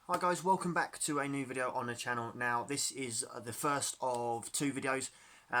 Hi guys, welcome back to a new video on the channel. Now this is the first of two videos.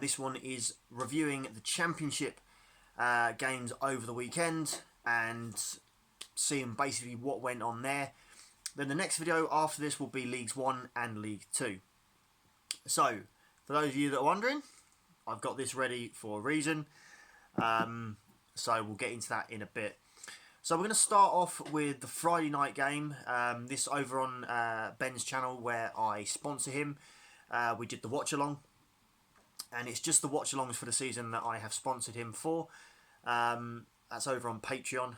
This one is reviewing the Championship games over the weekend and seeing basically what went on there. Then the next video after this will be Leagues 1 and League 2. So, for those of you that are wondering, I've got this ready for a reason. So we'll get into that in a bit. So we're going to start off with the Friday night game. This over on Ben's channel where I sponsor him. We did the watch along, and it's just the watch alongs for the season that I have sponsored him for. That's over on Patreon.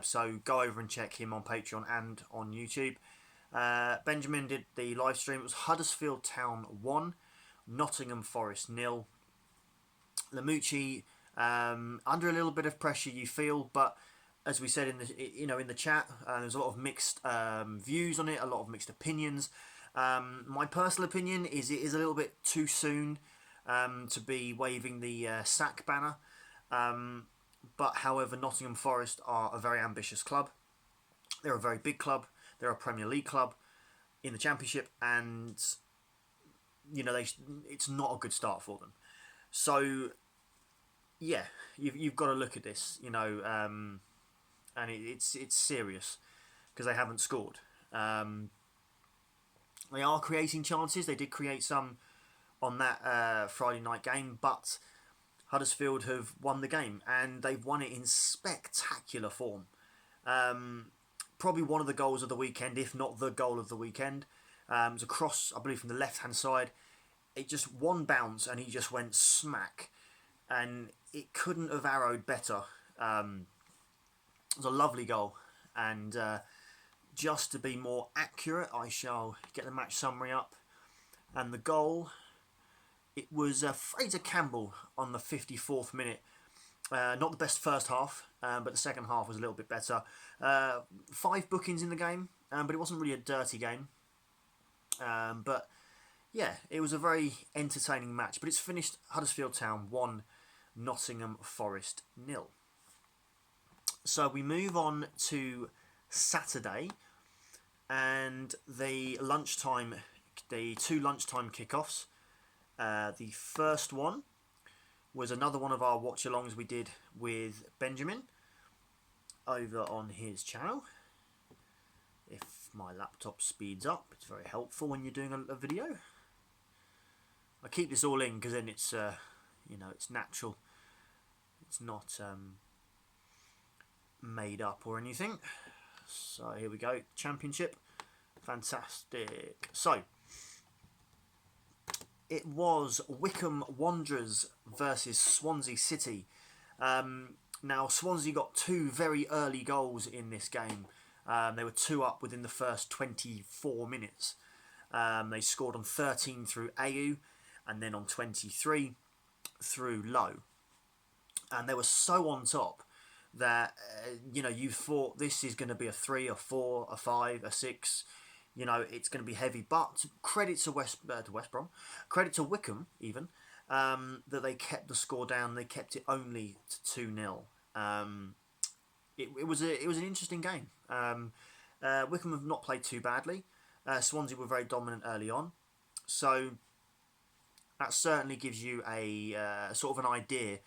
So go over and check him on Patreon and on YouTube. Benjamin did the live stream. It was Huddersfield Town 1, Nottingham Forest 0. Lamucci under a little bit of pressure, you feel, but as we said in the chat, there's a lot of mixed views on it, a lot of mixed opinions. My personal opinion is it is a little bit too soon to be waving the sack banner. But however, Nottingham Forest are a very ambitious club. They're a very big club. They're a Premier League club in the Championship, and it's not a good start for them. So yeah, you've got to look at this, and it's serious because they haven't scored. They are creating chances. They did create some on that Friday night game, but Huddersfield have won the game, and they've won it in spectacular form. Probably one of the goals of the weekend, if not the goal of the weekend. It was a cross, I believe, from the left-hand side. It just one bounce, and he just went smack, and it couldn't have arrowed better. It was a lovely goal, and just to be more accurate, I shall get the match summary up. And the goal, it was Fraser Campbell on the 54th minute. Not the best first half, but the second half was a little bit better. 5 bookings in the game, but it wasn't really a dirty game. But yeah, it was a very entertaining match. But it's finished Huddersfield Town 1, Nottingham Forest 0. So we move on to Saturday, and the two lunchtime kickoffs. The first one was another one of our watch-alongs we did with Benjamin over on his channel. If my laptop speeds up, it's very helpful when you're doing a video. I keep this all in because then it's it's natural. It's not made up or anything. So here we go, Championship, fantastic. So it was Wycombe Wanderers versus Swansea City. Now Swansea got 2 very early goals in this game. They were 2 up within the first 24 minutes. They scored on 13 through Ayew, and then on 23 through Lowe. And they were so on top that you thought this is going to be a 3, a 4, a 5, a 6. It's going to be heavy. But credit to West Brom, credit to Wycombe even, that they kept the score down. They kept it only to 2-0. It was an interesting game. Wycombe have not played too badly. Swansea were very dominant early on, so that certainly gives you a sort of an idea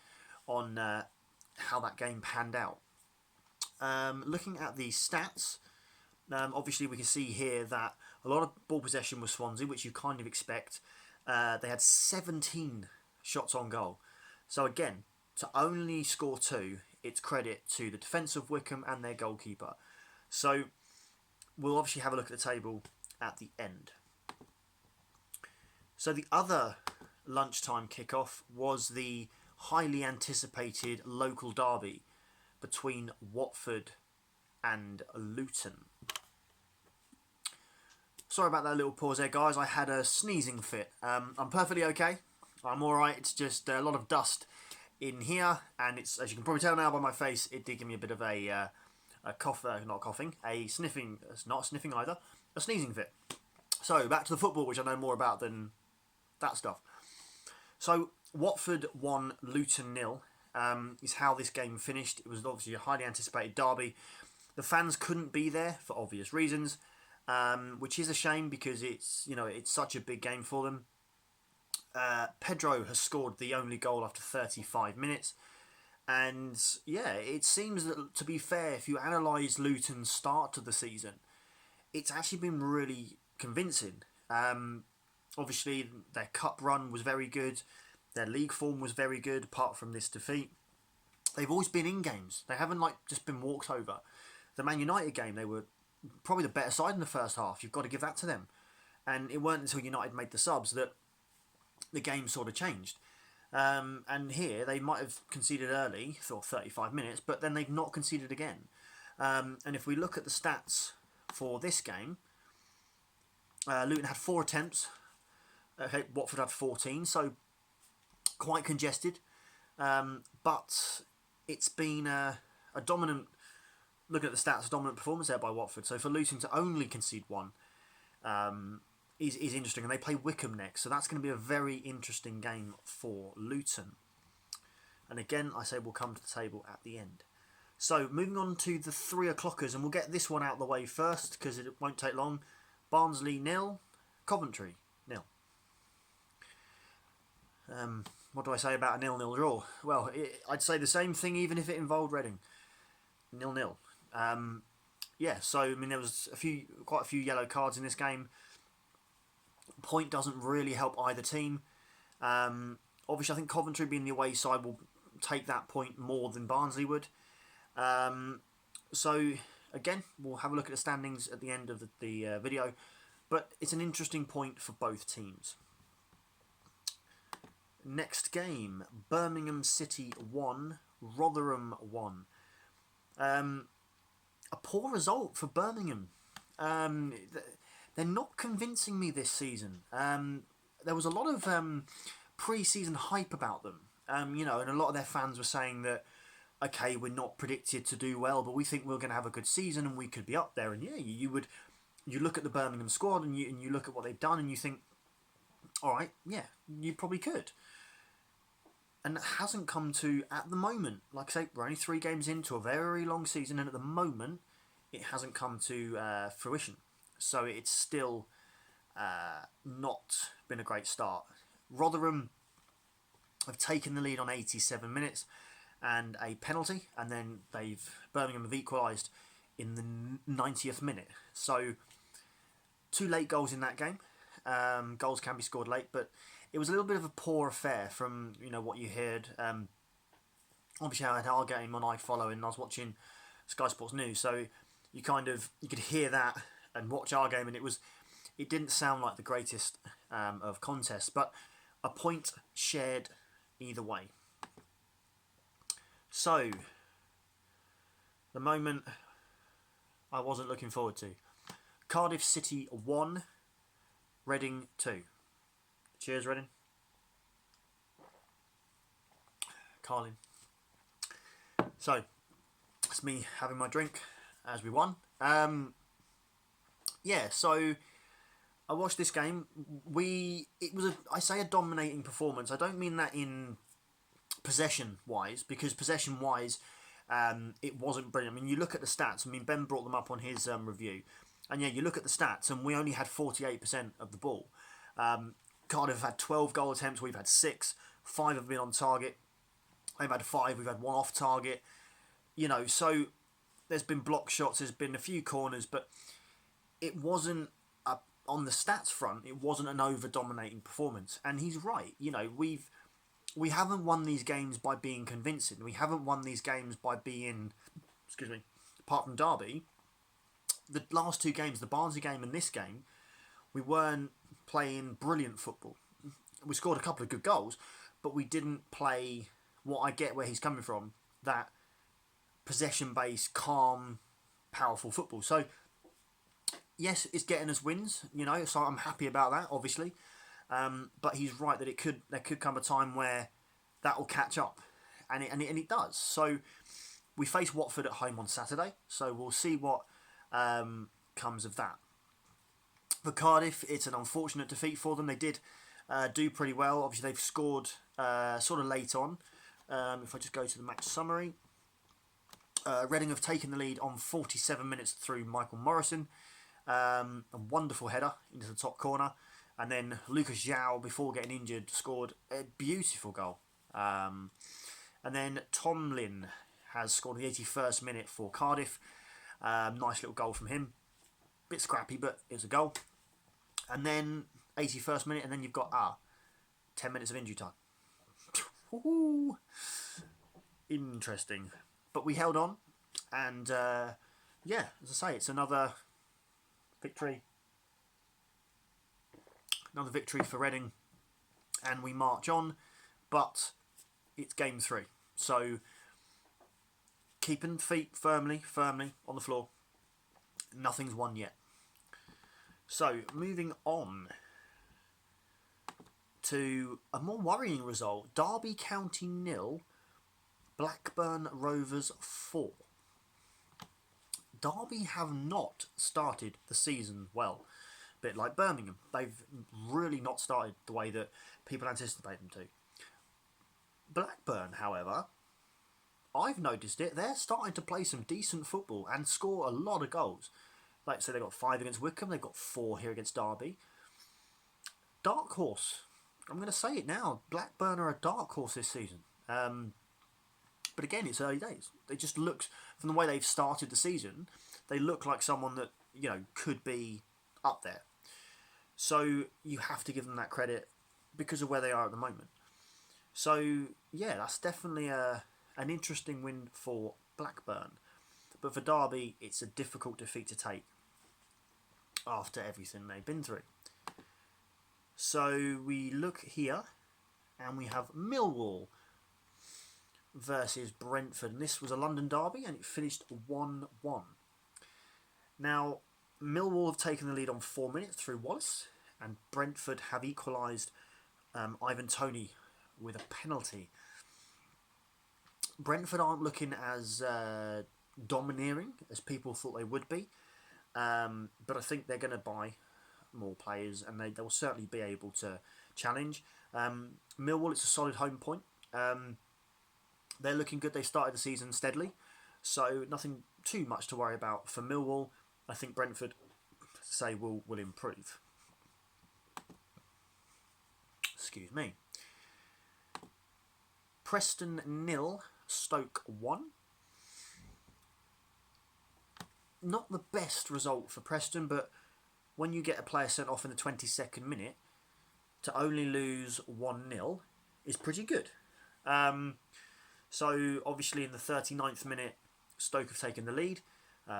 on how that game panned out. Looking at the stats, obviously we can see here that a lot of ball possession was Swansea, which you kind of expect. They had 17 shots on goal. So again, to only score 2, it's credit to the defence of Wycombe and their goalkeeper. So we'll obviously have a look at the table at the end. So the other lunchtime kickoff was the highly anticipated local derby between Watford and Luton. Sorry about that little pause there, guys. I had a sneezing fit. I'm perfectly okay. I'm alright. It's just a lot of dust in here, and it's, as you can probably tell now by my face, it did give me a bit of a cough, not coughing, a sniffing, it's not sniffing either, a sneezing fit. So back to the football, which I know more about than that stuff. So Watford 1, Luton 0 is how this game finished. It was obviously a highly anticipated derby. The fans couldn't be there for obvious reasons, which is a shame because it's such a big game for them. Pedro has scored the only goal after 35 minutes. And yeah, it seems that, to be fair, if you analyse Luton's start to the season, it's actually been really convincing. Obviously, their cup run was very good. Their league form was very good, apart from this defeat. They've always been in games. They haven't just been walked over. The Man United game, they were probably the better side in the first half. You've got to give that to them. And it weren't until United made the subs that the game sort of changed. And here, they might have conceded early, for 35 minutes, but then they've not conceded again. And if we look at the stats for this game, Luton had 4 attempts. Watford had 14, so quite congested. But it's been a dominant, looking at the stats, a dominant performance there by Watford. So for Luton to only concede 1 is interesting. And they play Wickham next, so that's going to be a very interesting game for Luton. And again, I say we'll come to the table at the end. So moving on to the 3 o'clockers, and we'll get this one out of the way first because it won't take long. Barnsley 0, Coventry 0. What do I say about a 0-0 draw? Well, I'd say the same thing even if it involved Reading. 0-0. Yeah, so I mean there was quite a few yellow cards in this game. Point doesn't really help either team. Obviously, I think Coventry being the away side will take that point more than Barnsley would. So again, we'll have a look at the standings at the end of the video. But it's an interesting point for both teams. Next game, Birmingham City 1, Rotherham 1. A poor result for Birmingham. They're not convincing me this season. There was a lot of pre-season hype about them. And a lot of their fans were saying that, okay, we're not predicted to do well, but we think we're going to have a good season and we could be up there. And yeah, you look at the Birmingham squad and you look at what they've done and you think, all right, yeah, you probably could. And it hasn't come to, at the moment, like I say, we're only 3 games into a very long season, and at the moment, it hasn't come to fruition. So it's still not been a great start. Rotherham have taken the lead on 87 minutes and a penalty, and then Birmingham have equalised in the 90th minute. So 2 late goals in that game. Goals can be scored late, but it was a little bit of a poor affair from what you heard. Obviously, I had our game on iFollow and I was watching Sky Sports News, so you could hear that and watch our game, and it didn't sound like the greatest of contests, but a point shared either way. So the moment I wasn't looking forward to: Cardiff City 1, Reading 2. Cheers, Reading. Carlin. So, it's me having my drink as we won. Yeah, so I watched this game. It was a dominating performance. I don't mean that in possession-wise, because possession-wise, it wasn't brilliant. I mean, you look at the stats. I mean, Ben brought them up on his review. And yeah, you look at the stats, and we only had 48% of the ball. Cardiff have had 12 goal attempts, we've had 6. 5 have been on target. They've had 5, we've had 1 off target. So there's been block shots, there's been a few corners, but it wasn't, on the stats front, it wasn't an over-dominating performance. And he's right. We haven't won these games by being convincing. We haven't won these games by being, apart from Derby, the last 2 games, the Barnsley game and this game, we weren't playing brilliant football. We scored a couple of good goals, but we didn't play what I get where he's coming from, that possession-based, calm, powerful football. So, yes, it's getting us wins, so I'm happy about that, obviously. But he's right that there could come a time where that will catch up, and it does. So, we face Watford at home on Saturday, so we'll see what comes of that. For Cardiff, it's an unfortunate defeat for them. They did do pretty well. Obviously, they've scored sort of late on. If I just go to the match summary, Reading have taken the lead on 47 minutes through Michael Morrison. A wonderful header into the top corner. And then Lucas João, before getting injured, scored a beautiful goal. And then Tomlin has scored in the 81st minute for Cardiff. Nice little goal from him. Bit scrappy, but it was a goal. And then 81st minute, and then you've got 10 minutes of injury time. Woohoo! Interesting. But we held on, and yeah, as I say, it's another victory. Another victory for Reading, and we march on, but it's game 3. So keeping feet firmly on the floor. Nothing's won yet. So moving on to a more worrying result. Derby County 0, Blackburn Rovers 4. Derby have not started the season well. A bit like Birmingham. They've really not started the way that people anticipate them to. Blackburn, however, I've noticed it. They're starting to play some decent football and score a lot of goals. Like I said, they got 5 against Wycombe. They've got 4 here against Derby. Dark horse. I'm going to say it now. Blackburn are a dark horse this season. But again, it's early days. They just looked, from the way they've started the season, they look like someone that, you know, could be up there. So you have to give them that credit because of where they are at the moment. So yeah, that's definitely an interesting win for Blackburn. But for Derby, it's a difficult defeat to take after everything they've been through. So we look here, and we have Millwall versus Brentford. And this was a London derby, and it finished 1-1. Now, Millwall have taken the lead on 4 minutes through Wallace, and Brentford have equalised Ivan Toney with a penalty. Brentford aren't looking as domineering as people thought they would be, but I think they're going to buy more players, and they will certainly be able to challenge. Millwall, it's a solid home point. They're looking good. They started the season steadily, so nothing too much to worry about for Millwall. I think Brentford, say, will improve. Excuse me. Preston 0, Stoke 1. Not the best result for Preston, but when you get a player sent off in the 22nd minute, to only lose 1-0 is pretty good. So obviously in the 39th minute, Stoke have taken the lead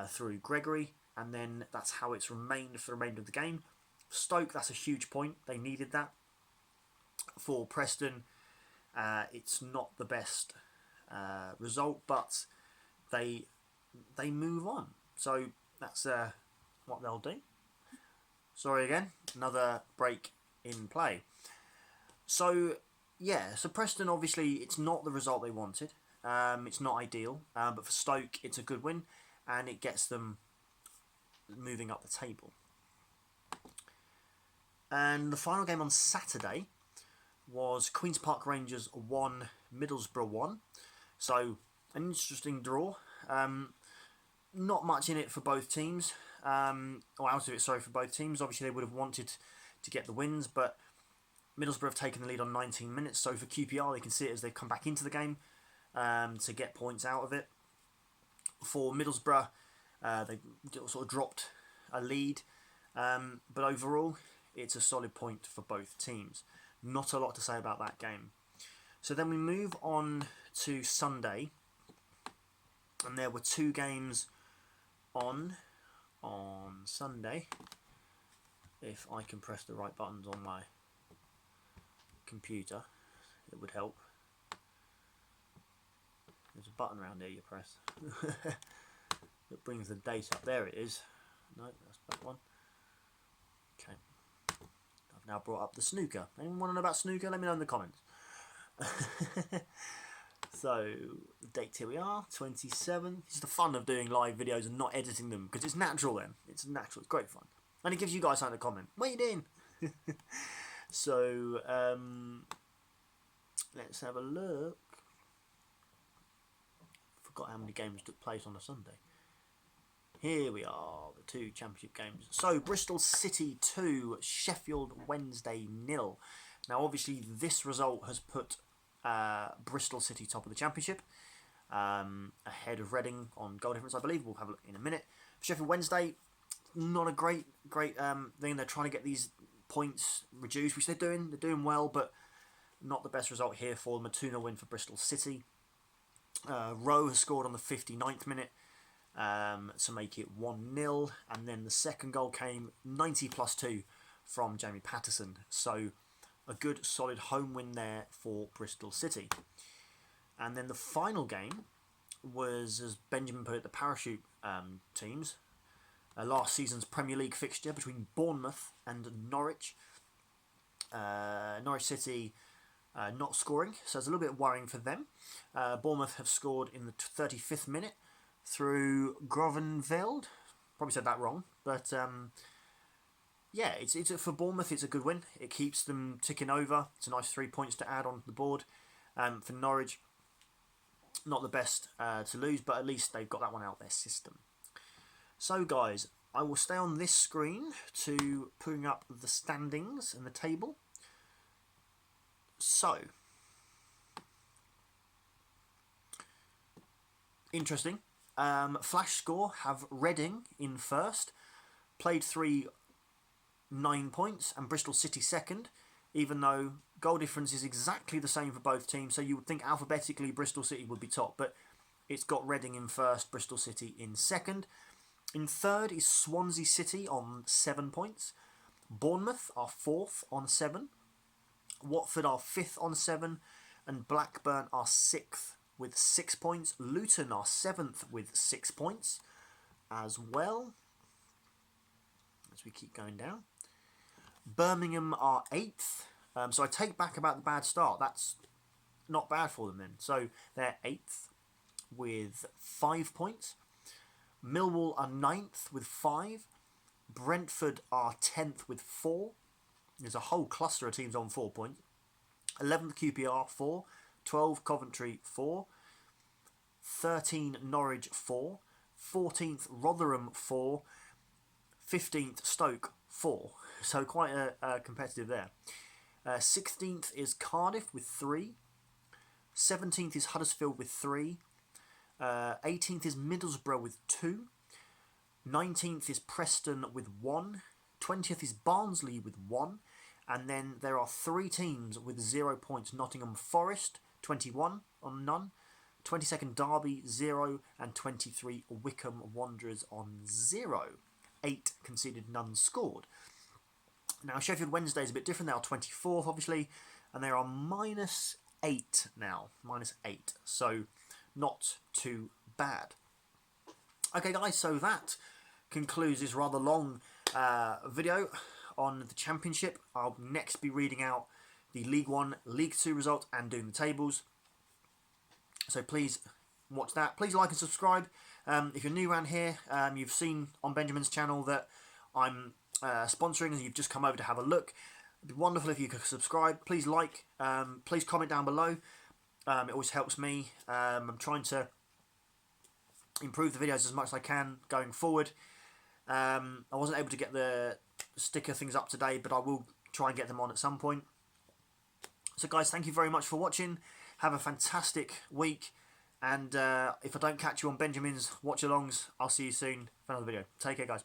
through Gregory, and then that's how it's remained for the remainder of the game. Stoke, that's a huge point. They needed that. For Preston, it's not the best result, but they move on. So that's what they'll do. Sorry again, another break in play. So yeah, so Preston, obviously it's not the result they wanted. It's not ideal, but for Stoke it's a good win, and it gets them moving up the table. And the final game on Saturday was Queen's Park Rangers 1, Middlesbrough 1. So an interesting draw. Not much in it for both teams. Or out of it, sorry, for both teams. Obviously they would have wanted to get the wins, but Middlesbrough have taken the lead on 19 minutes. So for QPR, they can see it as they've come back into the game to get points out of it. For Middlesbrough, they sort of dropped a lead. But overall, it's a solid point for both teams. Not a lot to say about that game. So then we move on to Sunday. And there were 2 games on Sunday. If I can press the right buttons on my computer, it would help. There's a button around here you press. That brings the date up. There it is. No, that's that one. Okay. I've now brought up the snooker. Anyone want to know about snooker? Let me know in the comments. So, the date here we are, 27. It's the fun of doing live videos and not editing them, because it's natural then. It's natural, it's great fun. And it gives you guys something to comment. What are you doing? So, let's have a look. Forgot how many games took place on a Sunday. Here we are, the two championship games. So, Bristol City 2, Sheffield Wednesday 0. Now, obviously, this result has put Bristol City top of the championship, ahead of Reading on goal difference, I believe. We'll have a look in a minute. Sheffield Wednesday, not a great thing. They're trying to get these points reduced, which they're doing. They're doing well, but not the best result here for them. A 2-0 win for Bristol City. Rowe has scored on the 59th minute to make it 1-0, and then the second goal came 90 plus 2 from Jamie Patterson. So a good solid home win there for Bristol City. And then the final game was, as Benjamin put it, the parachute teams. Last season's Premier League fixture between Bournemouth and Norwich. Norwich City not scoring, so it's a little bit worrying for them. Bournemouth have scored in the 35th minute through Grovenveld. Probably said that wrong, but yeah, it's for Bournemouth. It's a good win. It keeps them ticking over. It's a nice 3 points to add on the board. For Norwich, not the best to lose, but at least they've got that one out of their system. So, guys, I will stay on this screen to putting up the standings and the table. So, interesting. Flash score have Reading in first, played 3, 9 points, and Bristol City second, even though goal difference is exactly the same for both teams. So you would think alphabetically Bristol City would be top, but it's got Reading in first, Bristol City in second. In third is Swansea City on 7 points. Bournemouth are fourth on 7. Watford are fifth on 7. And Blackburn are sixth with 6 points. Luton are seventh with 6 points as well, as we keep going down. Birmingham are 8th. So I take back about the bad start. That's not bad for them then. So they're 8th with 5 points. Millwall are 9th with 5. Brentford are 10th with 4. There's a whole cluster of teams on 4 points. 11th QPR 4. 12 Coventry 4. 13 Norwich 4. 14th Rotherham 4. 15th Stoke 4. So quite a competitive there. 16th is Cardiff with 3. 17th is Huddersfield with 3. 18th is Middlesbrough with 2. 19th is Preston with 1. 20th is Barnsley with 1. And then there are 3 teams with 0 points. Nottingham Forest, 21 on none. 22nd Derby, 0. And 23 Wycombe Wanderers on 0. 8 conceded, none scored. Now Sheffield Wednesday is a bit different. They are 24th, obviously. And they are -8 now. -8. So not too bad. Okay, guys, so that concludes this rather long video on the Championship. I'll next be reading out the League 1, League 2 results and doing the tables. So please watch that. Please like and subscribe. If you're new around here, you've seen on Benjamin's channel that I'm sponsoring and you've just come over to have a look. It'd be wonderful if you could subscribe. Please like, please comment down below. It always helps me. I'm trying to improve the videos as much as I can going forward. I wasn't able to get the sticker things up today, but I will try and get them on at some point. So guys, thank you very much for watching. Have a fantastic week. And if I don't catch you on Benjamin's watch-alongs, I'll see you soon for another video. Take care, guys.